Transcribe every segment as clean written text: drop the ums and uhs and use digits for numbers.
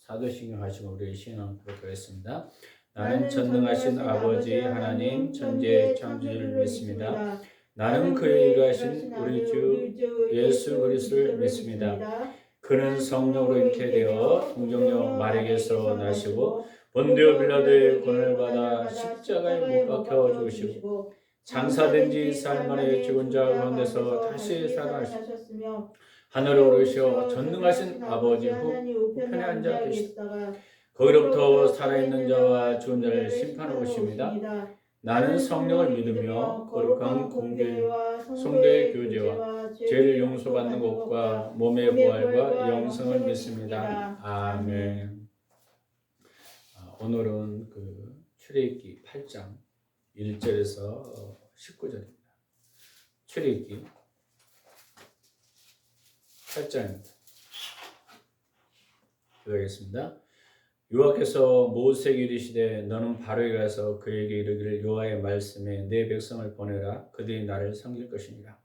사도신경 하시고 우리의 신앙 고백하겠습니다. 나는 전능하신 아버지 하나님 천지의 창조주를 믿습니다. 나는 그의 일하신 우리 주 예수 그리스도를 믿습니다. 그는 성령으로 잉태되어 동정녀 마리아에서 나시고 본디오 빌라도의 고난을 받아 십자가에 못 박혀 죽으시고 장사된 지 사흘 만에 죽은 자 가운데서 다시 살아나셨으며 하늘에 오르시어 전능하신 아버지 우편에 앉아 계시다. 거기로부터 살아있는 자와 죽은 자를 심판하고 오십니다. 나는 성령을 믿으며 거룩한 공교회와 성도의 교제와 죄를 용서받는 것과 몸의 부활과 영생을 믿습니다. 아멘. 오늘은 출애굽기 8장 1절에서 19절입니다. 출애굽기 8장입니다. 기도하겠습니다. 여호와께서 모세에게 이르시되 너는 바로에게 가서 그에게 이르기를 여호와의 말씀에 내 백성을 보내라. 그들이 나를 섬길 것이니라.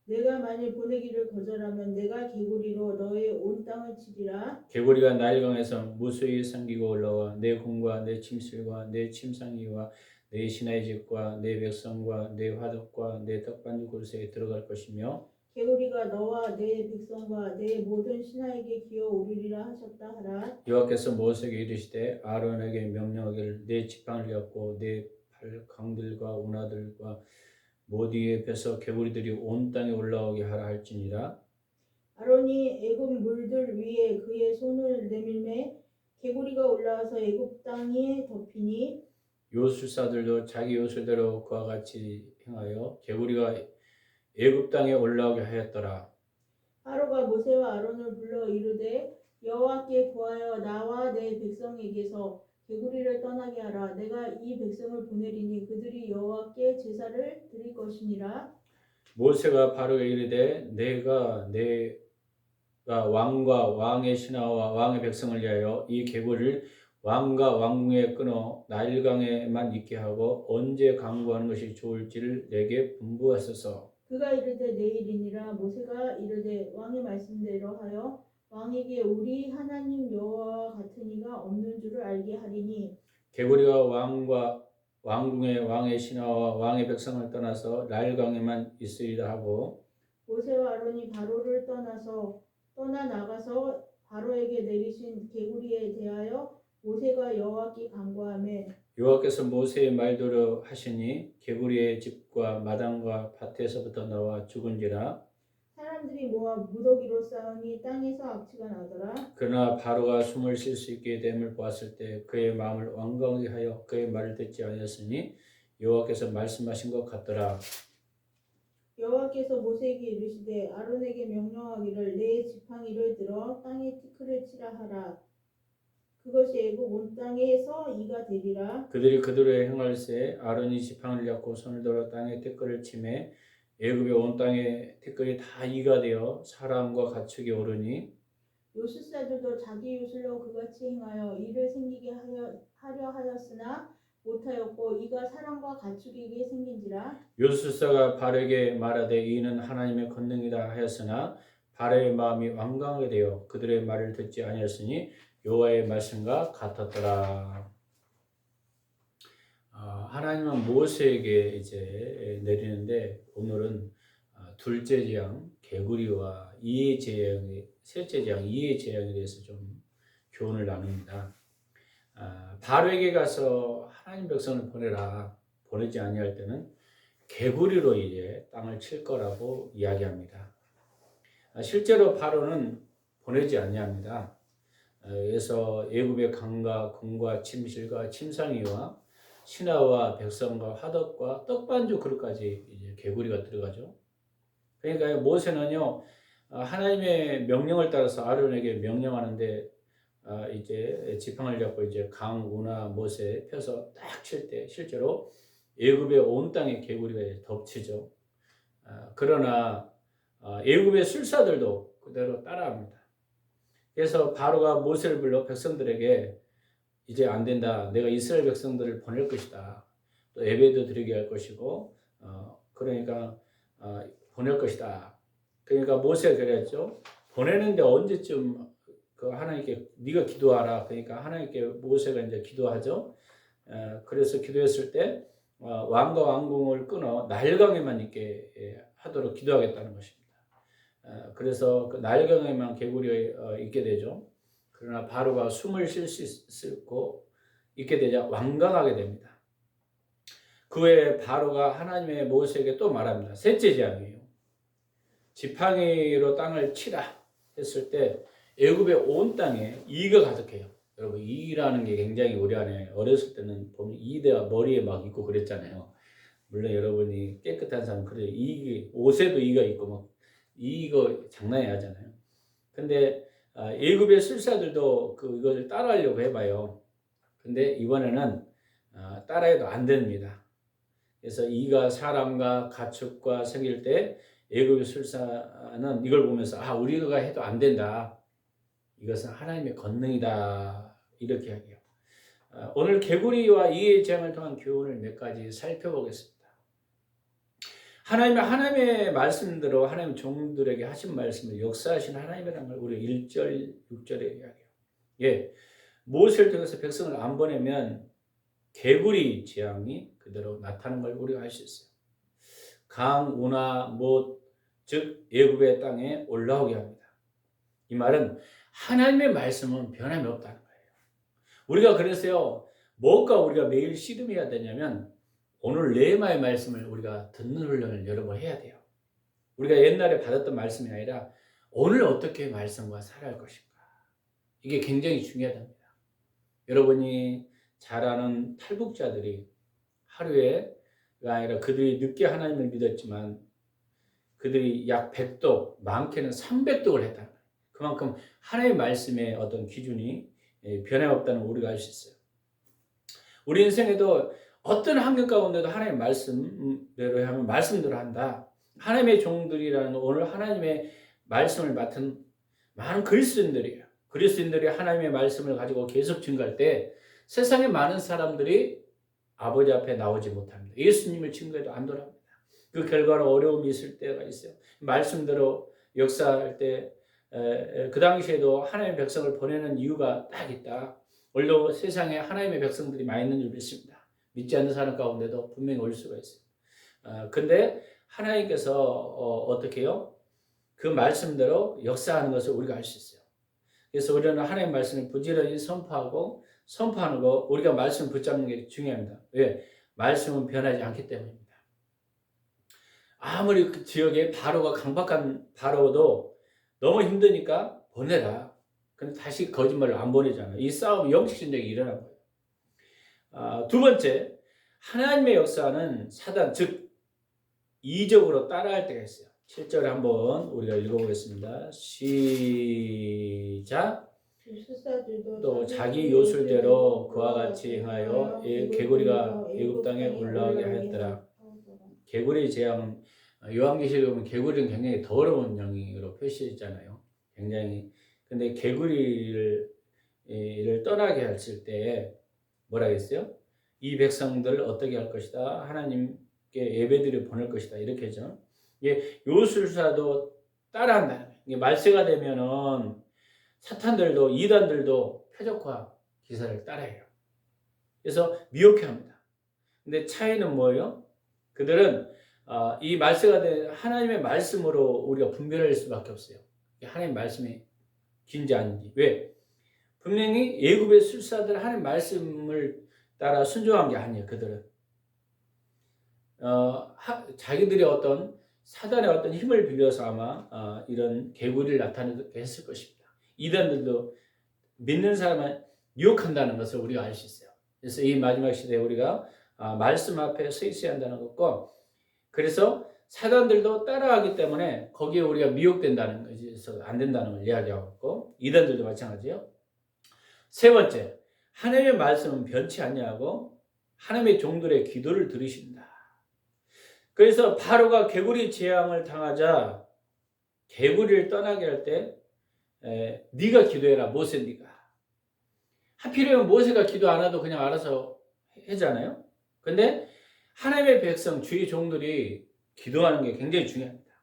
내가 만일 보내기를 거절하면 내가 개구리로 너의 온 땅을 치리라. 개구리가 나일강에서 무수히 생기고 올라와 내 공과 내 침실과 내 침상이와 내 신하의 집과 내 백성과 내 화덕과 내 떡반죽 그릇에 들어갈 것이며 개구리가 너와 내 백성과 내 모든 신하에게 기어오르리라 하셨다 하라. 여호와께서 모세에게 이르시되 아론에게 명령하기를 내 지팡이를 잡고 내 발강들과 운하들과 모디에 펴서 개구리들이 온 땅에 올라오게 하라 할지니라. 아론이 애굽 물들 위에 그의 손을 내밀매 개구리가 올라와서 애굽 땅에 덮이니 요술사들도 자기 요술대로 그와 같이 행하여 개구리가 애굽 땅에 올라오게 하였더라. 바로가 모세와 아론을 불러 이르되 여호와께 구하여 나와 내 백성에게서 개구리를 떠나게 하라. 내가 이 백성을 보내리니 그들이 여호와께 제사를 드릴 것이니라. 모세가 바로에게 이르되 내가 왕과 왕의 신하와 왕의 백성을 위하여 이 개구리를 왕과 왕궁에 끊어 나일강에만 있게 하고 언제 강구하는 것이 좋을지를 내게 분부하소서. 그가 이르되 내일이니라. 모세가 이르되 왕의 말씀대로 하여 왕에게 우리 하나님 여호와와 같은 이가 없는 줄을 알게 하리니 개구리가 왕과 왕궁의 왕의 신하와 왕의 백성을 떠나서 나일강에만 있으리라 하고 모세와 아론이 바로를 떠나 나가서 바로에게 내리신 개구리에 대하여 모세가 여호와께 간구하매 여호와께서 모세의 말대로 하시니 개구리의 집과 마당과 밭에서부터 나와 죽은지라. 사람들이 모아 무더기로 싸우니 땅에서 악취가 나더라. 그러나 바로가 숨을 쉴 수 있게 됨을 보았을 때 그의 마음을 완강하게 하여 그의 말을 듣지 아니하였으니 여호와께서 말씀하신 것 같더라. 여호와께서 모세에게 이르시되 아론에게 명령하기를 내 지팡이를 들어 땅에 티끌을 치라 하라. 그것이 애굽 온 땅에서 이가 되리라. 그들이 그대로 행할세 아론이 지팡이를 잡고 손을 들어 땅에 티끌을 치매 애굽의 온 땅에 티끌이 다 이가 되어 사람과 가축이 오르니 요술사들도 자기 요술로 그같이 행하여 이를 생기게 하려 하였으나 못하였고 이가 사람과 가축에게 생긴지라. 요술사가 바로에게 말하되 이는 하나님의 권능이다 하였으나 바로의 마음이 완강하게 되어 그들의 말을 듣지 아니하였으니 여호와의 말씀과 같았더라. 하나님은 모세에게 이제 내리는데 오늘은 둘째 재앙 개구리와 셋째 재앙 이의 재앙에 대해서 좀 교훈을 나눕니다. 바로에게 가서 하나님 백성을 보내지 아니할 때는 개구리로 이제 땅을 칠 거라고 이야기합니다. 실제로 바로는 보내지 아니합니다. 그래서 애굽의 강과 궁과 침실과 침상이와 신하와 백성과 화덕과 떡반죽 그릇까지 이제 개구리가 들어가죠. 그러니까 모세는요 하나님의 명령을 따라서 아론에게 명령하는데 이제 지팡이를 잡고 이제 강 운하 못에 펴서 딱 칠 때 실제로 애굽의 온 땅에 개구리가 덮치죠. 그러나 애굽의 술사들도 그대로 따라합니다. 그래서 바로가 모세를 불러 백성들에게 이제 안 된다. 내가 이스라엘 백성들을 보낼 것이다. 또 예배도 드리게 할 것이고 그러니까 보낼 것이다. 그러니까 모세가 그랬죠. 보내는데 언제쯤 그 하나님께 네가 기도하라. 그러니까 하나님께 모세가 이제 기도하죠. 그래서 기도했을 때 왕과 왕궁을 끊어 나일강에만 있게 하도록 기도하겠다는 것입니다. 그래서 그 나일강에만 개구리 있게 되죠. 그러나 바로가 숨을 쉴 수 있게 되자 완강하게 됩니다. 그 후에 바로가 하나님의 모세에게 또 말합니다. 셋째 재앙이에요. 지팡이로 땅을 치라 했을 때 애굽의 온 땅에 이가 가득해요. 여러분 이라는 게 굉장히 우리 안에 어렸을 때는 보면 이대가 머리에 막 있고 그랬잖아요. 물론 여러분이 깨끗한 사람 그래요. 이 옷에도 이가 있고 막 이거 장난이 하잖아요. 근데 애굽의 술사들도 이것을 따라하려고 해봐요. 근데 이번에는 따라해도 안 됩니다. 그래서 이가 사람과 가축과 생길 때 애굽의 술사는 이걸 보면서 우리가 해도 안 된다. 이것은 하나님의 권능이다. 이렇게 하게요. 오늘 개구리와 이의 재앙을 통한 교훈을 몇 가지 살펴보겠습니다. 하나님의 말씀대로 하나님 종들에게 하신 말씀을 역사하신 하나님이라는 걸 우리 1절, 6절에 이야기해요. 예, 모세를 통해서 백성을 안 보내면 개구리 재앙이 그대로 나타나는 걸 우리가 알 수 있어요. 강, 운하, 못, 즉 애굽의 땅에 올라오게 합니다. 이 말은 하나님의 말씀은 변함이 없다는 거예요. 우리가 그래서요, 뭐가 우리가 매일 씨름해야 되냐면 오늘 레마의 말씀을 우리가 듣는 훈련을 여러 번 해야 돼요. 우리가 옛날에 받았던 말씀이 아니라 오늘 어떻게 말씀과 살아갈 것인가. 이게 굉장히 중요하답니다. 여러분이 잘 아는 탈북자들이 하루에가 아니라 그들이 늦게 하나님을 믿었지만 그들이 약 100독, 많게는 300독을 했다는 거예요. 그만큼 하나님의 말씀의 어떤 기준이 변함없다는 걸 우리가 알 수 있어요. 우리 인생에도 어떤 환경 가운데도 하나님의 말씀대로 하면 말씀대로 한다. 하나님의 종들이라는 건 오늘 하나님의 말씀을 맡은 많은 그리스도인들이에요. 그리스도인들이 하나님의 말씀을 가지고 계속 증거할 때 세상에 많은 사람들이 아버지 앞에 나오지 못합니다. 예수님을 증거해도 안 돌아옵니다. 그 결과로 어려움이 있을 때가 있어요. 말씀대로 역사할 때 그 당시에도 하나님의 백성을 보내는 이유가 딱 있다. 원래 세상에 하나님의 백성들이 많이 있는 줄 믿습니다. 믿지 않는 사람 가운데도 분명히 올 수가 있어요. 근데 하나님께서 어떻게 해요? 그 말씀대로 역사하는 것을 우리가 알 수 있어요. 그래서 우리는 하나님의 말씀을 부지런히 선포하는 거, 우리가 말씀을 붙잡는 게 중요합니다. 왜? 말씀은 변하지 않기 때문입니다. 아무리 그 지역에 바로가 강박한 바로도 너무 힘드니까 보내라. 근데 다시 거짓말을 안 보내잖아요. 이 싸움 영적 전쟁이 일어난 거예요. 두 번째, 하나님의 역사는 사단, 즉 이적으로 따라할 때가 있어요. 7절에 한번 우리가 읽어보겠습니다. 시작. 또 자기 요술대로 그와 같이 행하여 개구리가 애굽 땅에 올라오게 하였더라. 개구리 재앙은 요한계시록에 보면 개구리는 굉장히 더러운 영으로 표시했잖아요. 굉장히. 근데 개구리를 떠나게 했을 때 뭐라 했어요? 이 백성들을 어떻게 할 것이다. 하나님께 예배드려 보낼 것이다. 이렇게 하죠. 요술사도 따라한다는 거예요. 이게 말세가 되면은 사탄들도 이단들도 표적화 기사를 따라해요. 그래서 미혹해 합니다. 근데 차이는 뭐예요? 그들은 이 말세가 된 하나님의 말씀으로 우리가 분별할 수밖에 없어요. 하나님의 말씀이 긴지 아닌지. 왜? 분명히 애굽의 술사들 하나님의 말씀을 따라 순종한 게 아니에요. 그들은 자기들이 어떤 사단의 어떤 힘을 빌려서 아마 이런 개구리를 나타내게 했을 것입니다. 이단들도 믿는 사람을 유혹한다는 것을 우리가 알 수 있어요. 그래서 이 마지막 시대에 우리가 말씀 앞에 서 있어야 한다는 것과, 그래서 사단들도 따라하기 때문에 거기에 우리가 미혹된다는 것에서 안 된다는 걸 이야기하고 있고, 이단들도 마찬가지예요. 세 번째, 하나님의 말씀은 변치 아니하고 하나님의 종들의 기도를 들으신다. 그래서 바로가 개구리 재앙을 당하자 개구리를 떠나게 할 때 네가 기도해라. 모세 네가. 하필이면 모세가 기도 안 해도 그냥 알아서 하잖아요. 근데 하나님의 백성, 주의 종들이 기도하는 게 굉장히 중요합니다.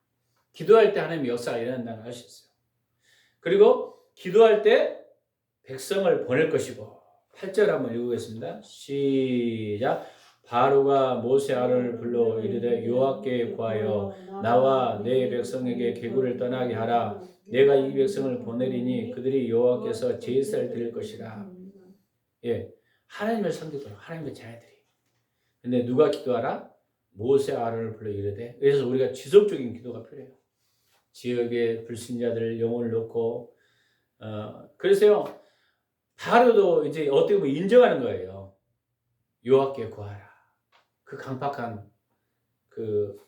기도할 때 하나님의 역사가 일어난다는 걸 알 수 있어요. 그리고 기도할 때 백성을 보낼 것이고 8절 한번 읽어보겠습니다. 시작. 바로가 모세 아론을 불러 이르되 여호와께 구하여 나와 내 백성에게 계굴을 떠나게 하라. 내가 이 백성을 보내리니 그들이 여호와께서 제사를 드릴 것이라. 예, 하나님을 섬기도록 하나님의 자녀들이. 근데 누가 기도하라? 모세 아론을 불러 이르되. 그래서 우리가 지속적인 기도가 필요해요. 지역의 불신자들 영혼을 놓고 그래서요. 바로도 이제 어떻게 보면 인정하는 거예요. 여호와께 구하라. 그 강팍한 그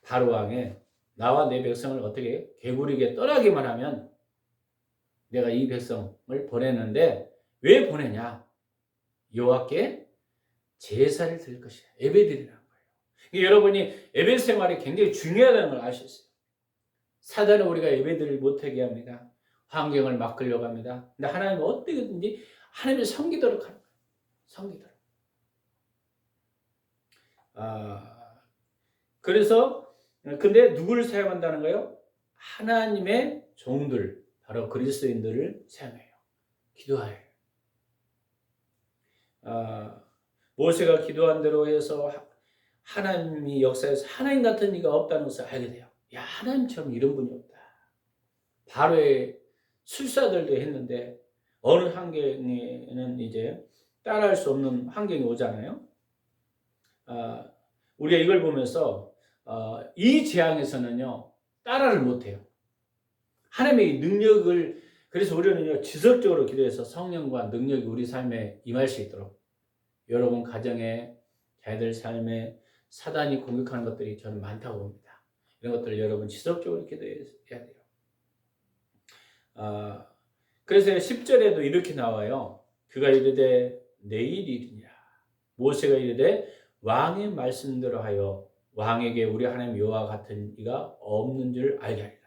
바로 왕에 나와 내 백성을 어떻게 개구리게 떠나기만 하면 내가 이 백성을 보내는데 왜 보내냐? 여호와께 제사를 드릴 것이야. 예배드리라는 거예요. 여러분이 예배 생활이 굉장히 중요하다는 걸 알 수 있어요. 사단은 우리가 예배드리를 못하게 합니다. 환경을 막으려고 합니다. 근데 하나님은 어떻게든지 하나님을 섬기도록 하는 거예요. 섬기도록. 그래서 근데 누구를 사용한다는 거예요? 하나님의 종들, 바로 그리스도인들을 사용해요. 기도하래요. 모세가 기도한 대로 해서 하나님이 역사에서 하나님 같은 이가 없다는 것을 알게 돼요. 야, 하나님처럼 이런 분이 없다. 바로의 술사들도 했는데 어느 환경에는 이제 따라할 수 없는 환경이 오잖아요. 우리가 이걸 보면서 이 재앙에서는요 따라를 못해요. 하나님의 능력을 그래서 우리는요 지속적으로 기도해서 성령과 능력이 우리 삶에 임할 수 있도록 여러분 가정에 자녀들 삶에 사단이 공격하는 것들이 저는 많다고 봅니다. 이런 것들을 여러분 지속적으로 기도해야 돼요. 그래서 10절에도 이렇게 나와요. 그가 이르되 내일이리니라. 모세가 이르되 왕의 말씀대로 하여 왕에게 우리 하나님 여호와 같은 이가 없는 줄 알게 하리라.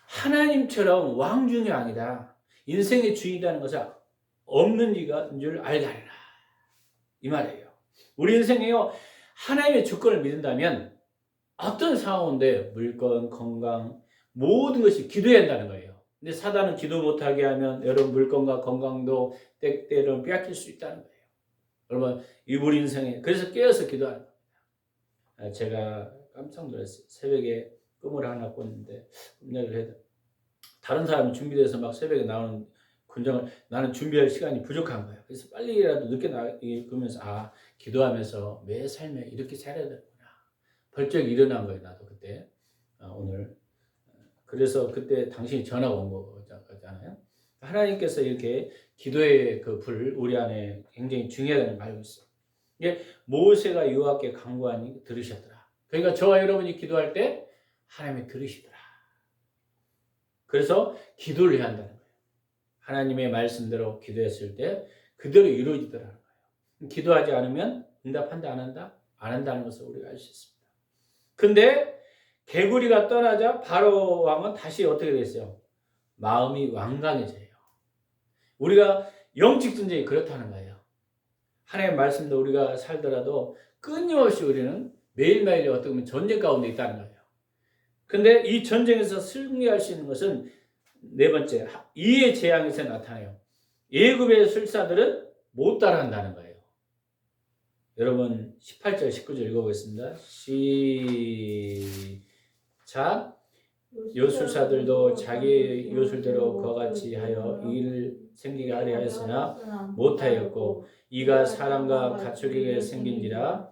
하나님처럼 왕 중이 아니다. 인생의 주인이라는 것은 없는 이가 줄 알게 하리라. 이 말이에요. 우리 인생에요 하나님의 주권을 믿는다면 어떤 상황인데 물건, 건강 모든 것이 기도해야 한다는 거예요. 근데 사단은 기도 못하게 하면 여러분 물건과 건강도 때때로 빼앗길 수 있다는 거예요. 여러분 우리 인생에 그래서 깨어서 기도하는 겁니다. 제가 깜짝 놀랐어요. 새벽에 꿈을 하나 꿨는데 꿈을 해도 다른 사람은 준비돼서 막 새벽에 나오는 군정을 나는 준비할 시간이 부족한 거예요. 그래서 빨리라도 늦게 그러면서 기도하면서 매 삶에 이렇게 살아야 되구나. 벌쩍 일어난 거예요. 나도 그때 오늘 그래서 그때 당신이 전화가 온 거잖아요. 하나님께서 이렇게 기도의 그 불 우리 안에 굉장히 중요하다는 걸 알고 있어요. 이게 모세가 여호와께 간구하니 들으셨더라. 그러니까 저와 여러분이 기도할 때 하나님이 들으시더라. 그래서 기도를 해야 한다는 거예요. 하나님의 말씀대로 기도했을 때 그대로 이루어지더라는 거예요. 기도하지 않으면 응답한다 안 한다? 안 한다는 것을 우리가 알 수 있습니다. 근데 개구리가 떠나자 바로 왕은 다시 어떻게 됐어요? 마음이 완강해져요. 우리가 영적 전쟁이 그렇다는 거예요. 하나님의 말씀도 우리가 살더라도 끊임없이 우리는 매일매일 어떻게 보면 전쟁 가운데 있다는 거예요. 근데 이 전쟁에서 승리할 수 있는 것은 네 번째, 이의 재앙에서 나타나요. 애굽의 술사들은 못 따라한다는 거예요. 여러분 18절 19절 읽어보겠습니다. 시작. 요술사들도 자기 요술대로 그와 같이 하여 일을 생기게 하려 하였으나 못하였고 이가 사람과 가축에게 생긴지라.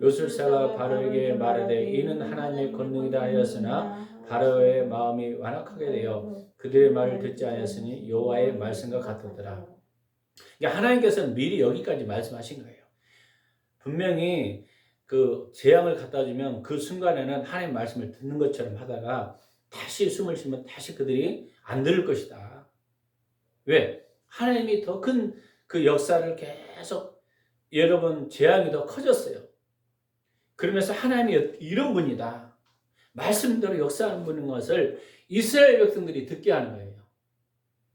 요술사가 바로에게 말하되 이는 하나님의 권능이다 하였으나 바로의 마음이 완악하게 되어 그들의 말을 듣지 않았으니 여호와의 말씀과 같았더라. 그러니까 하나님께서는 미리 여기까지 말씀하신 거예요. 분명히 그 재앙을 갖다 주면 그 순간에는 하나님 말씀을 듣는 것처럼 하다가 다시 숨을 쉬면 다시 그들이 안 들을 것이다. 왜? 하나님이 더 큰 그 역사를 계속 여러분 재앙이 더 커졌어요. 그러면서 하나님이 이런 분이다. 말씀대로 역사하는 분인 것을 이스라엘 백성들이 듣게 하는 거예요.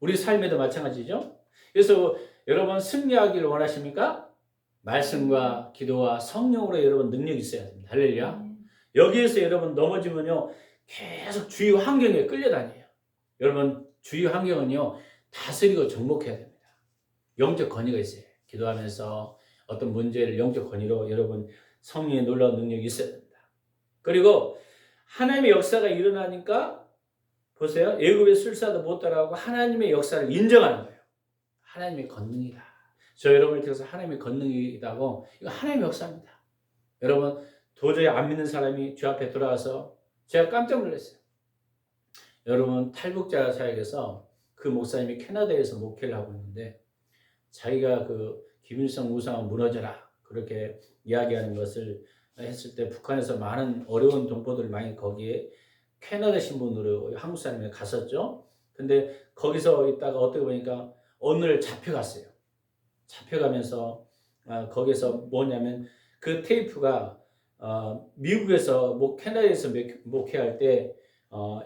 우리 삶에도 마찬가지죠. 그래서 여러분 승리하기를 원하십니까? 말씀과 기도와 성령으로 여러분 능력이 있어야 됩니다. 할렐루야. 여기에서 여러분 넘어지면요 계속 주위 환경에 끌려다녀요. 여러분 주위 환경은요, 다스리고 정복해야 됩니다. 영적 권위가 있어요. 기도하면서 어떤 문제를 영적 권위로 여러분 성령의 놀라운 능력이 있어야 됩니다. 그리고 하나님의 역사가 일어나니까 보세요. 애굽의 술사도 못 따라가고 하나님의 역사를 인정하는 거예요. 하나님의 권능이다. 저 여러분을 통해서 하나님의 권능이다고, 이거 하나님의 역사입니다. 여러분 도저히 안 믿는 사람이 주 앞에 돌아와서 제가 깜짝 놀랐어요. 여러분 탈북자 사역에서 그 목사님이 캐나다에서 목회를 하고 있는데 자기가 그 김일성 우상은 무너져라 그렇게 이야기하는 것을 했을 때 북한에서 많은 어려운 동포들 많이 거기에 캐나다 신분으로 한국 사람이 갔었죠. 근데 거기서 있다가 어떻게 보니까 오늘 잡혀갔어요. 잡혀가면서 거기서 뭐냐면 그 테이프가 미국에서 캐나다에서 목회할 때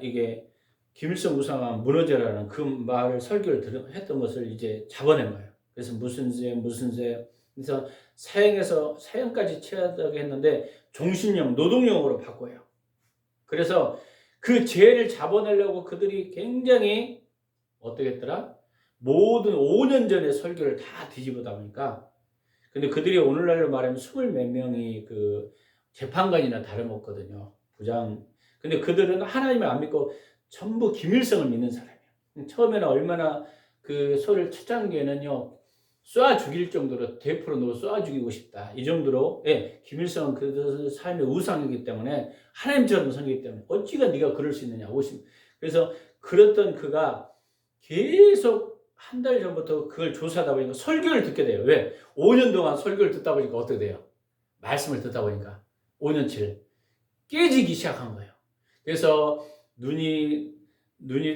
이게 김일성 우상은 무너져라는 그 말을 설교를 했던 것을 이제 잡아낸 거예요. 그래서 무슨 세 그래서 사형까지 취하게 했는데 종신형 노동형으로 바꿔요. 그래서 그 죄를 잡아내려고 그들이 굉장히 어떻게 했더라? 모든 5년 전에 설교를 다 뒤집어다 보니까, 근데 그들이 오늘날로 말하면 20몇 명이 그 재판관이나 다름없거든요. 부장. 근데 그들은 하나님을 안 믿고 전부 김일성을 믿는 사람이에요. 처음에는 얼마나 그 소를 첫 단계는요, 쏴 죽일 정도로 대포로 넣어 쏴 죽이고 싶다. 이 정도로, 예, 김일성은 그 삶의 우상이기 때문에 하나님처럼 섬기기 때문에 어찌가 네가 그럴 수 있느냐. 그래서 그랬던 그가 계속 한 달 전부터 그걸 조사하다 보니까 설교를 듣게 돼요. 왜? 5년 동안 설교를 듣다 보니까 어떻게 돼요? 말씀을 듣다 보니까 5년치를 깨지기 시작한 거예요. 그래서 눈이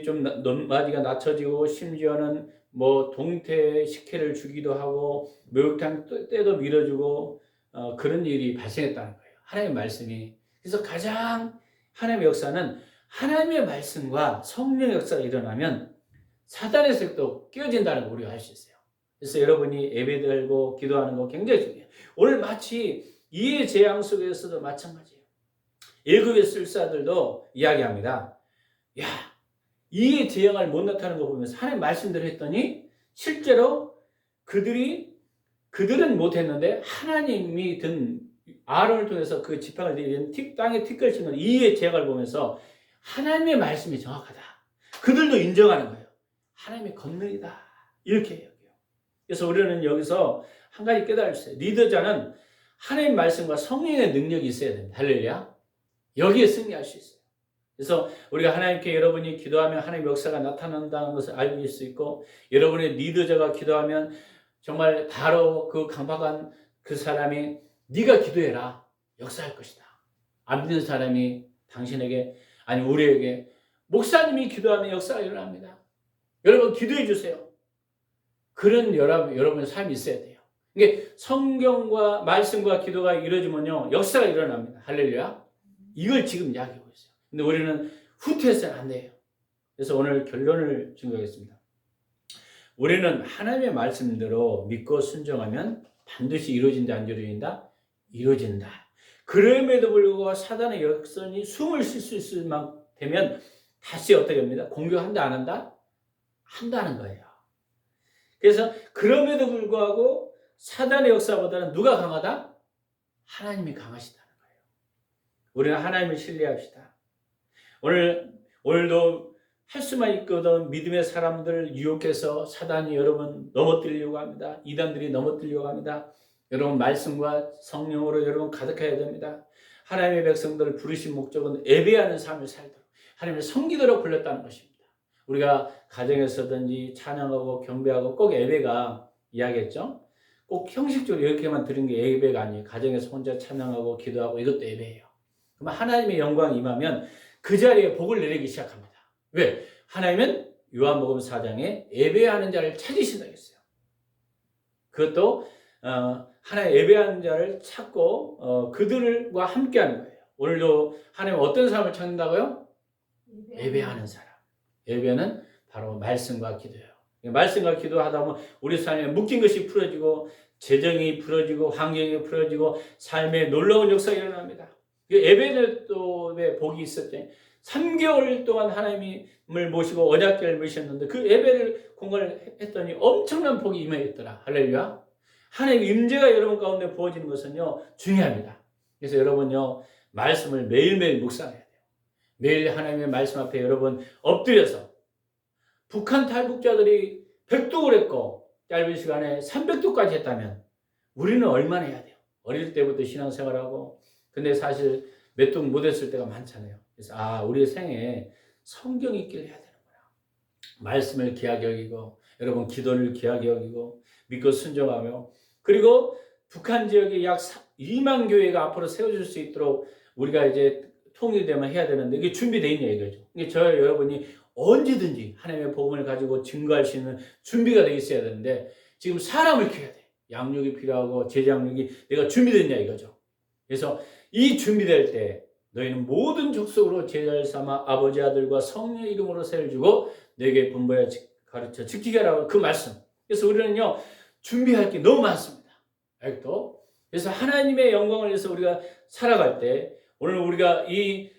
좀 눈마디가 낮춰지고 심지어는 뭐 동태 식혜를 주기도 하고 목욕탕 때도 밀어주고 그런 일이 발생했다는 거예요. 하나님의 말씀이. 그래서 가장 하나님의 역사는 하나님의 말씀과 성령의 역사가 일어나면 사단의 세력도 깨어진다는 걸 우리가 알 수 있어요. 그래서 여러분이 예배드리고 기도하는 거 굉장히 중요해요. 오늘 마치 이의 재앙 속에서도 마찬가지예요. 애굽의 술사들도 이야기합니다. 야, 이의 재앙을 못 나타내는 거 보면서 하나님 말씀대로 했더니 실제로 그들은 못했는데 하나님이 든 아론을 통해서 그 지팡이를 내린 땅에 티끌 치는 이의 재앙을 보면서 하나님의 말씀이 정확하다. 그들도 인정하는 거예요. 하나님의 권능이다. 이렇게 해요. 그래서 우리는 여기서 한 가지 깨달을 수 있어요. 리더자는 하나님의 말씀과 성령의 능력이 있어야 됩니다. 할렐루야. 여기에 승리할 수 있어요. 그래서 우리가 하나님께 여러분이 기도하면 하나님의 역사가 나타난다는 것을 알고 있을 수 있고, 여러분의 리더자가 기도하면 정말 바로 그 강박한 그 사람이 네가 기도해라. 역사할 것이다. 안 믿는 사람이 당신에게, 아니 우리에게 목사님이 기도하면 역사가 일어납니다. 여러분 기도해 주세요. 그런 여러분의 삶이 있어야 돼요. 이게 성경과 말씀과 기도가 이루어지면요 역사가 일어납니다. 할렐루야. 이걸 지금 이야기하고 있어요. 근데 우리는 후퇴해서는 안 돼요. 그래서 오늘 결론을 증거하겠습니다. 우리는 하나님의 말씀대로 믿고 순종하면 반드시 이루어진다, 안 이루어진다? 이루어진다. 그럼에도 불구하고 사단의 역선이 숨을 쉴 수 있을 만큼 되면 다시 어떻게 합니다? 공격한다, 안 한다? 한다는 거예요. 그래서 그럼에도 불구하고 사단의 역사보다는 누가 강하다? 하나님이 강하시다는 거예요. 우리는 하나님을 신뢰합시다. 오늘도 할 수만 있거든 믿음의 사람들 유혹해서 사단이 여러분 넘어뜨리려고 합니다. 이단들이 넘어뜨리려고 합니다. 여러분 말씀과 성령으로 여러분 가득해야 됩니다. 하나님의 백성들을 부르신 목적은 예배하는 삶을 살도록 하나님을 섬기도록 불렀다는 것입니다. 우리가 가정에서든지 찬양하고 경배하고 꼭 예배가 이야기했죠. 꼭 형식적으로 이렇게만 드리는 게 예배가 아니에요. 가정에서 혼자 찬양하고 기도하고 이것도 예배예요. 그러면 하나님의 영광이 임하면 그 자리에 복을 내리기 시작합니다. 왜? 하나님은 요한복음 4장에 예배하는 자를 찾으신다고 했어요. 그것도 하나님 예배하는 자를 찾고 그들과 함께하는 거예요. 오늘도 하나님 어떤 사람을 찾는다고요? 예배하는 사람. 예배는 바로 말씀과 기도예요. 말씀과 기도하다 보면 우리 삶에 묶인 것이 풀어지고 재정이 풀어지고 환경이 풀어지고 삶에 놀라운 역사가 일어납니다. 예배는 또 왜 복이 있었죠? 3개월 동안 하나님을 모시고 언약궤를 모셨는데 그 예배를 공간을 했더니 엄청난 복이 임하였더라. 할렐루야. 하나님의 임재가 여러분 가운데 부어지는 것은요 중요합니다. 그래서 여러분요 말씀을 매일매일 묵상해야 돼요. 매일 하나님의 말씀 앞에 여러분 엎드려서 북한 탈북자들이 100독을 했고 짧은 시간에 300독까지 했다면 우리는 얼마나 해야 돼요? 어릴 때부터 신앙생활하고 근데 사실 몇 독 못했을 때가 많잖아요. 그래서 우리 생에 성경 읽기를 해야 되는구나. 말씀을 귀하게 여기고 여러분 기도를 귀하게 여기고 믿고 순종하며 그리고 북한 지역에 약 2만 교회가 앞으로 세워질 수 있도록 우리가 이제 통일되면 해야 되는데 이게 준비되어 있냐 이거죠. 이게 저와 여러분이 언제든지 하나님의 복음을 가지고 증거할 수 있는 준비가 되어 있어야 되는데 지금 사람을 키워야 돼. 양육이 필요하고 제자양육이 내가 준비됐냐 이거죠. 그래서 이 준비될 때 너희는 모든 족속으로 제자를 삼아 아버지 아들과 성령의 이름으로 세를 주고 너에게 분부하여 가르쳐 지키게 하라고 그 말씀. 그래서 우리는요 준비할 게 너무 많습니다. 아직도. 그래서 하나님의 영광을 위해서 우리가 살아갈 때 오늘 우리가 이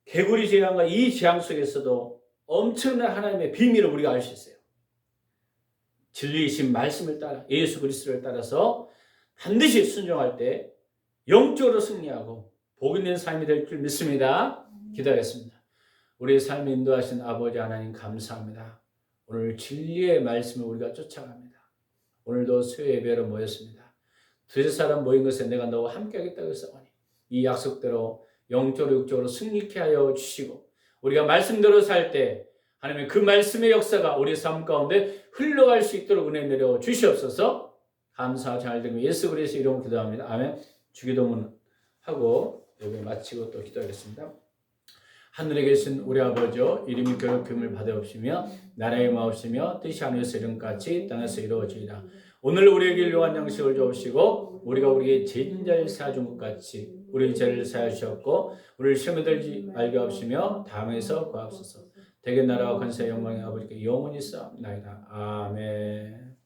개구리 재앙과 이 재앙 속에서도 엄청난 하나님의 비밀을 우리가 알 수 있어요. 진리이신 말씀을 따라 예수 그리스도를 따라서 반드시 순종할 때 영적으로 승리하고 복 있는 삶이 될 줄 믿습니다. 기도하겠습니다. 우리의 삶을 인도하신 아버지 하나님 감사합니다. 오늘 진리의 말씀을 우리가 쫓아갑니다. 오늘도 수요 예배로 모였습니다. 두세 사람 모인 것에 내가 너와 함께 하겠다고 했사오니 이 약속대로 영적으로 육적으로 승리케 하여 주시고 우리가 말씀대로 살 때 하나님의 그 말씀의 역사가 우리 삶 가운데 흘러갈 수 있도록 은혜 내려 주시옵소서. 감사 잘 드리며 예수 그리스도 이름으로 기도합니다. 아멘. 주기도문 하고 예배 마치고 또 기도하겠습니다. 하늘에 계신 우리 아버지여 이름이 거룩함을 받아옵시며 나라의 마옵시며 뜻이 하늘에서 이룬같이 땅에서 이루어지이다. 오늘 우리에게 일용할 양식을 주옵시고 우리가 우리의 죄인자를 사준 것 같이 우리 죄를 사하여 주셨고 우리를 시험에 들지 말게 하옵시며 다음에서 구하옵소서. 대개 나라와 권세 영광의 아버지께 영원히 싸움나이다. 아멘.